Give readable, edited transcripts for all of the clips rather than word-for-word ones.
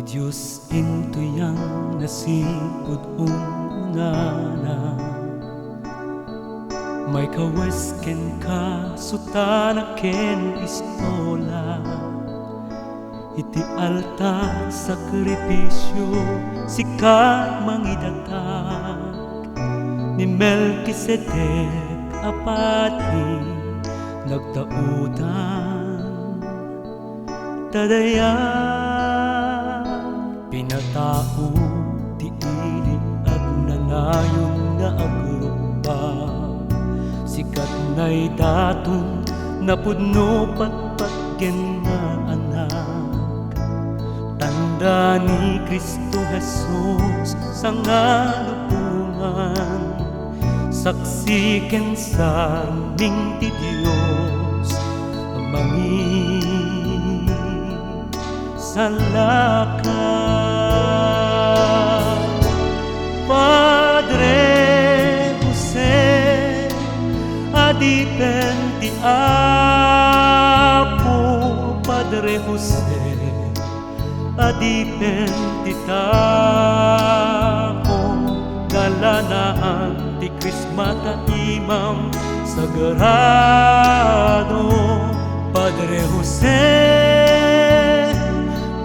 Diyos intuyang nasipod unana, may kawesken ka sutana ken istola, iti altar sakripisyo sikat mangidatag ni Melkisedek apati nagtautan tadaya. Pinatao ti ili agnanayon nga agrupa, sikat na'y daton napudno patpatgen nga anak, tanda ni Kristo Jesus sa nga lupungan, saksi ken sarming ti Dios mangin salaka. Padre Jose, adipen ti Apo. Padre Jose, adipen ti Tako. Galanaan ti Krismata Imam Sagrado. Padre Jose,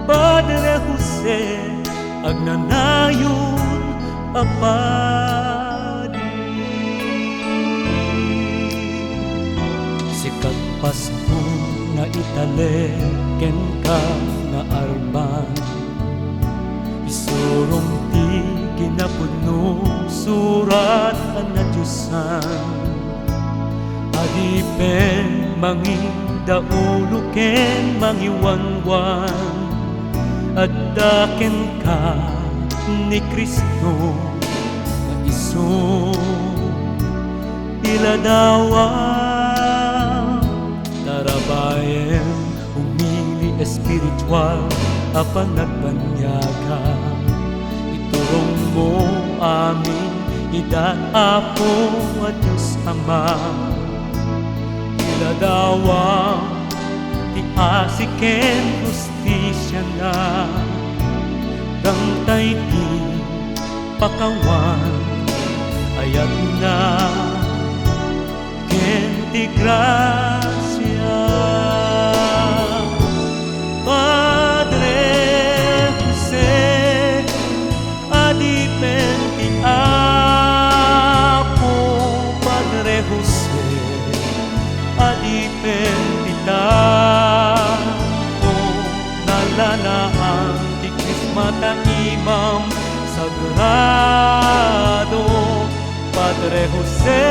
Padre Jose, agnanayon apadi. Sikat Pasko nga italeken ka nga arban, isurong ti kinapudno surat na Diyosan, adipen mangindaulo ken mangiwanwan, addaken ka ni Kristo nga iso iladawa. Tarabayen humili espiritual apan nagbanyaga, iturong mo amin idat Apo at Diyos Ama, iladawa ti asiken justisya na gantay ti pakawan ayat na ken ti grasya. Padre Jose, adipen ti Apo. Padre Jose, adipen ti Tako. Nalanaan ti Krismata Imam Sagrado. Padre Jose,